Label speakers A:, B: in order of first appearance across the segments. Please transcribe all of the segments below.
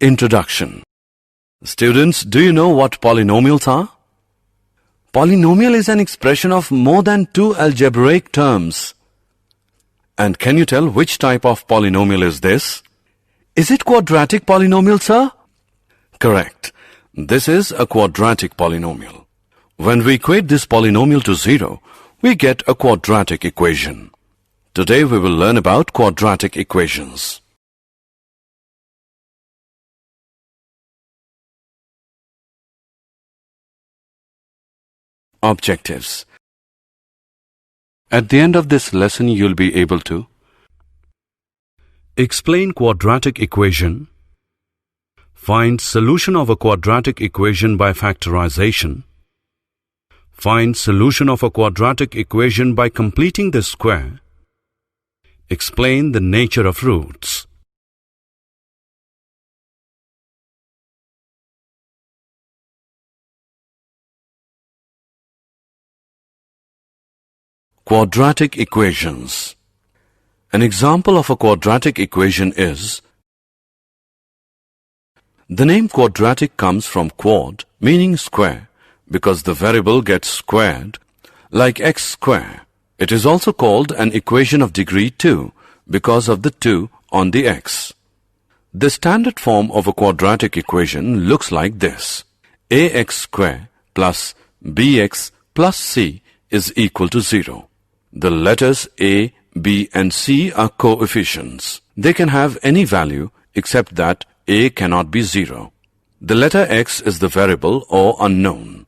A: Introduction. Students, do you know what polynomials are? Polynomial is an expression of more than two algebraic terms. And can you tell which type of polynomial is this? Is it quadratic polynomial, sir? Correct. This is a quadratic polynomial. When we equate this polynomial to 0, we get a quadratic equation. Today we will learn about quadratic equations. Objectives. At the end of this lesson, you'll be able to explain quadratic equation, find solution of a quadratic equation by factorization, find solution of a quadratic equation by completing the square, explain the nature of roots. Quadratic equations. An example of a quadratic equation is, the name quadratic comes from quad, meaning square, because the variable gets squared, like x square. It is also called an equation of degree 2, because of the 2 on the x. The standard form of a quadratic equation looks like this. ax square plus bx plus c is equal to 0. The letters a, b and c are coefficients. They can have any value except that a cannot be 0. The letter x is the variable or unknown.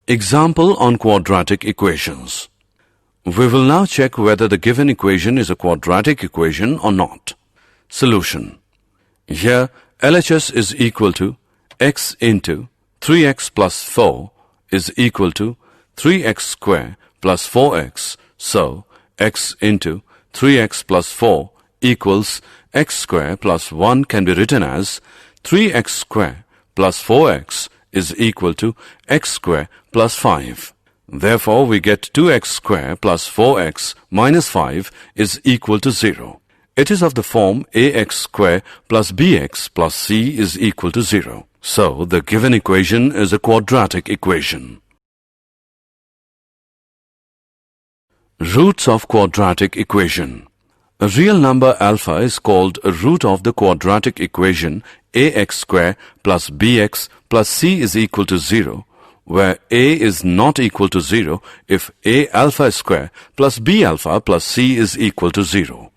A: Example on quadratic equations. We will now check whether the given equation is a quadratic equation or not. Solution. Here LHS is equal to x into 3x plus 4 is equal to 3x square plus 4x. So, x into 3x plus 4 equals x square plus 1 can be written as 3x square plus 4x is equal to x square plus 5. Therefore, we get 2x square plus 4x minus 5 is equal to 0. It is of the form ax square plus bx plus c is equal to 0. So, the given equation is a quadratic equation. Roots of quadratic equation. A real number alpha is called a root of the quadratic equation ax square plus bx plus c is equal to 0, where a is not equal to 0 if a alpha square plus b alpha plus c is equal to 0.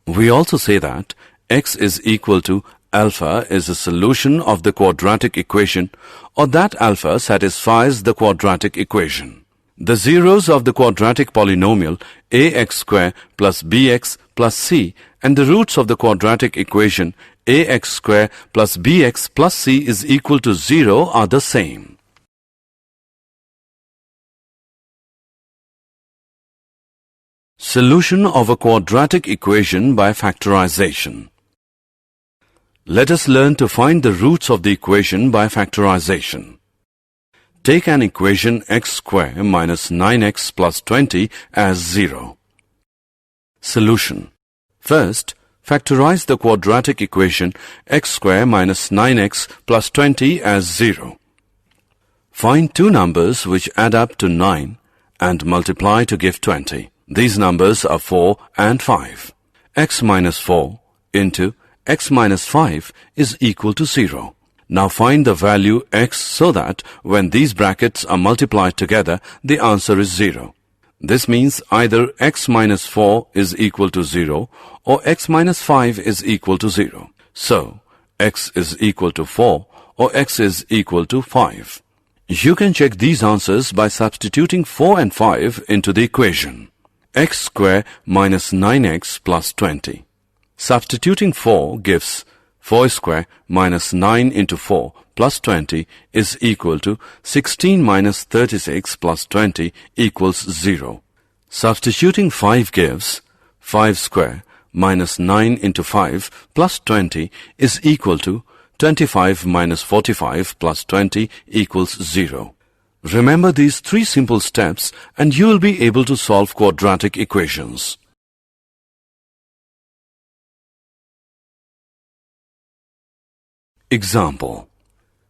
A: We also say that x is equal to alpha is a solution of the quadratic equation, or that alpha satisfies the quadratic equation. The zeros of the quadratic polynomial ax square plus bx plus c and the roots of the quadratic equation ax square plus bx plus c is equal to 0 are the same. Solution of a quadratic equation by factorization. Let us learn to find the roots of the equation by factorization. Take an equation x square minus 9x plus 20 as 0. Solution. First, factorize the quadratic equation x square minus 9x plus 20 as 0. Find two numbers which add up to 9 and multiply to give 20. These numbers are 4 and 5. X minus 4 into x minus 5 is equal to 0. Now find the value x so that when these brackets are multiplied together, the answer is 0. This means either x minus 4 is equal to 0 or x minus 5 is equal to 0. So, x is equal to 4 or x is equal to 5. You can check these answers by substituting 4 and 5 into the equation. X square minus 9x plus 20. Substituting 4 gives 4 square minus 9 into 4 plus 20 is equal to 16 minus 36 plus 20 equals 0. Substituting 5 gives 5 square minus 9 into 5 plus 20 is equal to 25 minus 45 plus 20 equals 0. Remember these three simple steps and you will be able to solve quadratic equations. Example.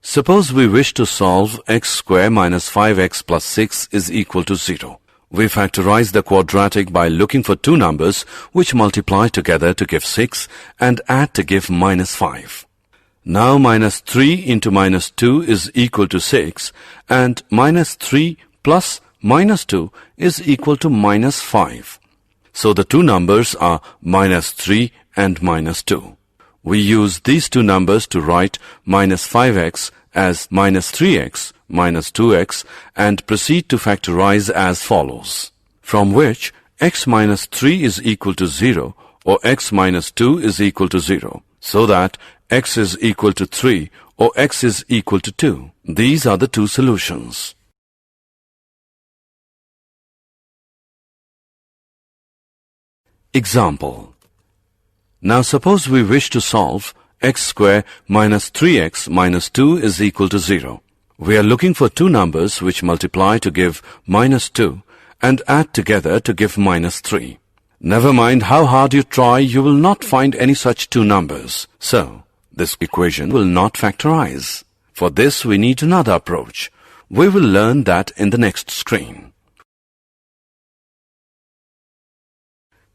A: Suppose we wish to solve x square minus 5x plus 6 is equal to 0. We factorize the quadratic by looking for two numbers which multiply together to give 6 and add to give minus 5. Now minus 3 into minus 2 is equal to 6 and minus 3 plus minus 2 is equal to minus 5. So the two numbers are minus 3 and minus 2. We use these two numbers to write minus 5x as minus 3x minus 2x and proceed to factorize as follows. From which x minus 3 is equal to 0 or x minus 2 is equal to 0. So that x is equal to 3 or x is equal to 2. These are the two solutions. Example. Now suppose we wish to solve x square minus 3x minus 2 is equal to 0. We are looking for two numbers which multiply to give minus 2 and add together to give minus 3. Never mind how hard you try, you will not find any such two numbers. So, this equation will not factorize. For this, we need another approach. We will learn that in the next screen.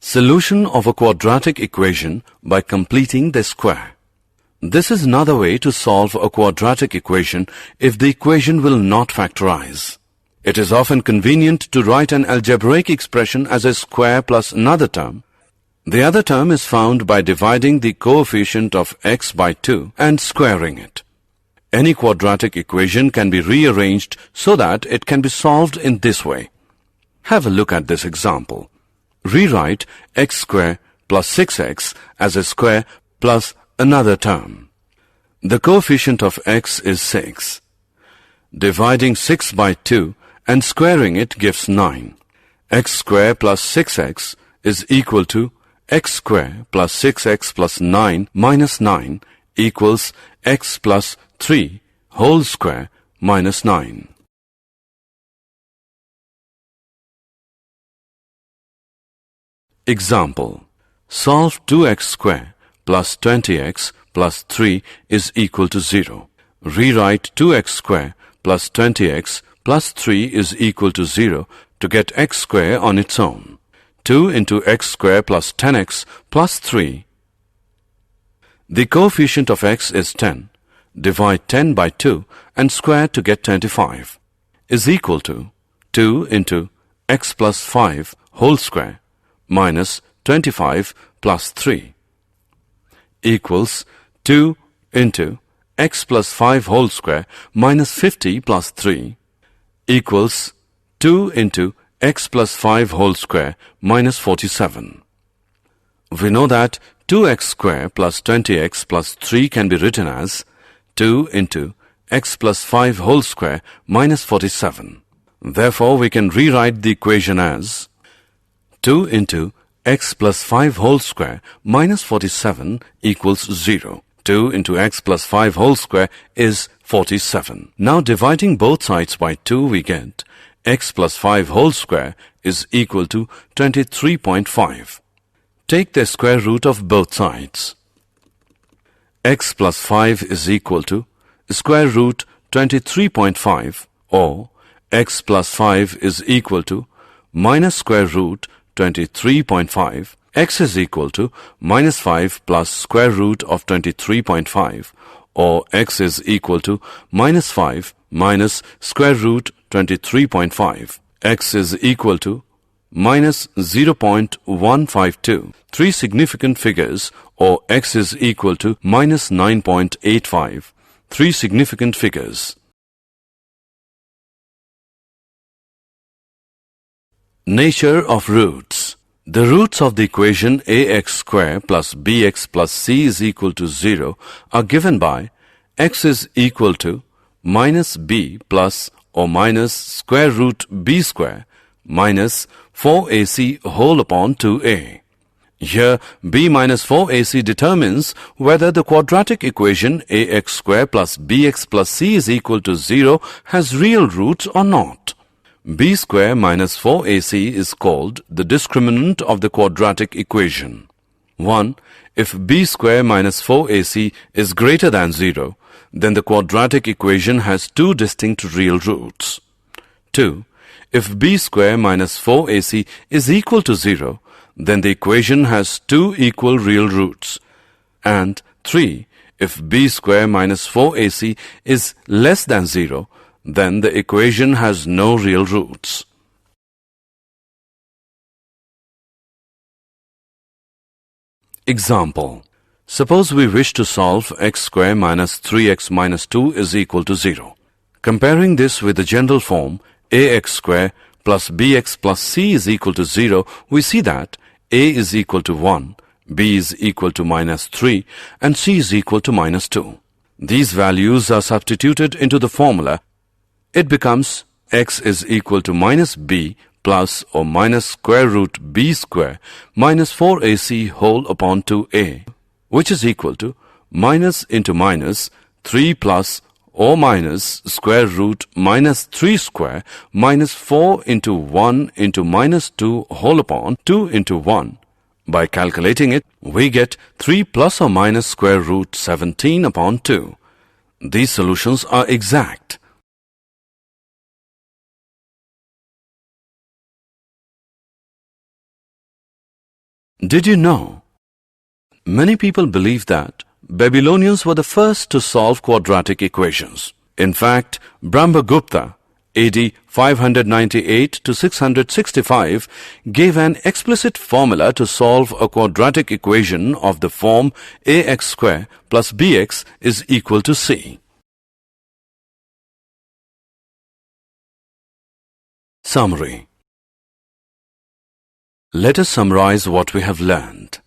A: Solution of a quadratic equation by completing the square. This is another way to solve a quadratic equation if the equation will not factorize. It is often convenient to write an algebraic expression as a square plus another term. The other term is found by dividing the coefficient of x by 2 and squaring it. Any quadratic equation can be rearranged so that it can be solved in this way. Have a look at this example. Rewrite x square plus 6x as a square plus another term. The coefficient of x is 6. Dividing 6 by 2 and squaring it gives 9. X square plus 6x is equal to x square plus 6x plus 9 minus 9 equals x plus 3 whole square minus 9. Example. Solve 2x square plus 20x plus 3 is equal to 0. Rewrite 2x square plus 20x plus 3 is equal to 0 to get x square on its own. 2 into x square plus 10x plus 3. The coefficient of x is 10. Divide 10 by 2 and square to get 25 is equal to 2 into x plus 5 whole square minus 25 plus 3 equals 2 into x plus 5 whole square minus 50 plus 3 equals 2 into x plus 5 whole square minus 47. We know that 2x square plus 20x plus 3 can be written as 2 into x plus 5 whole square minus 47. Therefore, we can rewrite the equation as 2 into x plus 5 whole square minus 47 equals 0. 2 into x plus 5 whole square is 47. Now dividing both sides by 2 we get x plus 5 whole square is equal to 23.5. Take the square root of both sides. X plus 5 is equal to square root 23.5 or x plus 5 is equal to minus square root 23.5. X is equal to minus 5 plus square root of 23.5 or x is equal to minus 5 minus square root 23.5. X is equal to minus 0.152. Three significant figures or x is equal to minus 9.85. Three significant figures. Nature of roots. The roots of the equation ax square plus bx plus c is equal to 0 are given by x is equal to minus b plus or minus square root b square minus 4ac whole upon 2a. Here b minus 4ac determines whether the quadratic equation ax square plus bx plus c is equal to 0 has real roots or not. b square minus 4ac is called the discriminant of the quadratic equation. 1. If b square minus 4ac is greater than 0, then the quadratic equation has two distinct real roots. 2. If b square minus 4ac is equal to 0, then the equation has two equal real roots. And 3. If b square minus 4ac is less than 0, then the equation has no real roots. Example. Suppose we wish to solve x square minus 3x minus 2 is equal to 0. Comparing this with the general form ax square plus bx plus c is equal to 0, we see that a is equal to 1, b is equal to minus 3, and c is equal to minus 2. These values are substituted into the formula. It becomes x is equal to minus b plus or minus square root b square minus 4ac whole upon 2a, which is equal to minus into minus 3 plus or minus square root minus 3 square minus 4 into 1 into minus 2 whole upon 2 into 1. By calculating it, we get 3 plus or minus square root 17 upon 2. These solutions are exact. Did you know? Many people believe that Babylonians were the first to solve quadratic equations. In fact, Brahmagupta, AD 598 to 665, gave an explicit formula to solve a quadratic equation of the form ax square plus bx is equal to c. Summary. Let us summarize what we have learned.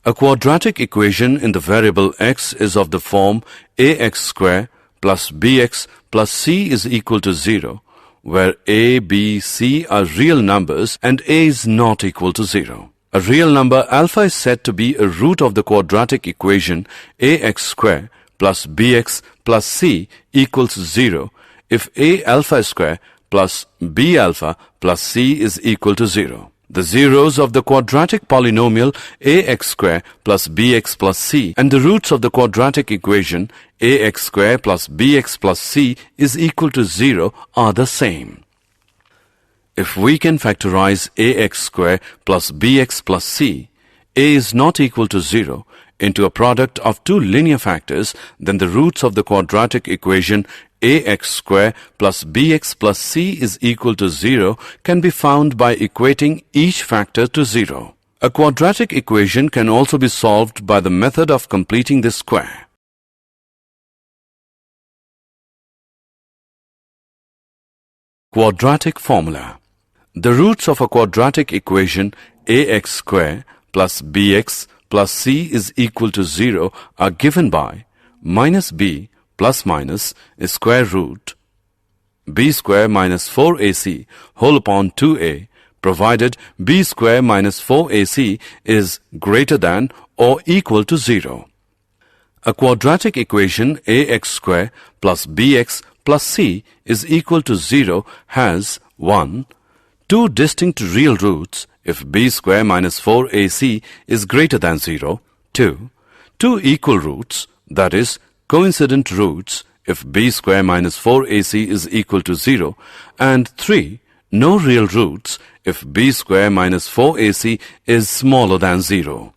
A: A quadratic equation in the variable x is of the form ax square plus bx plus c is equal to 0, where a, b, c are real numbers and a is not equal to 0. A real number alpha is said to be a root of the quadratic equation ax square plus bx plus c equals 0 if a alpha square plus b alpha plus c is equal to 0. The zeros of the quadratic polynomial ax square plus bx plus c and the roots of the quadratic equation ax square plus bx plus c is equal to 0 are the same. If we can factorize ax square plus bx plus c, a is not equal to 0, into a product of two linear factors, then the roots of the quadratic equation ax square plus bx plus c is equal to 0 can be found by equating each factor to 0. A quadratic equation can also be solved by the method of completing the square. Quadratic formula. The roots of a quadratic equation ax square plus bx plus c is equal to 0 are given by minus b plus minus a square root b square minus 4ac whole upon 2a, provided b square minus 4ac is greater than or equal to 0. A quadratic equation ax square plus bx plus c is equal to 0 has 1. Two distinct real roots if b square minus 4ac is greater than 0. 2. Two equal roots, that is, coincident roots if b square minus 4ac is equal to 0, and 3. No real roots if b square minus 4ac is smaller than 0.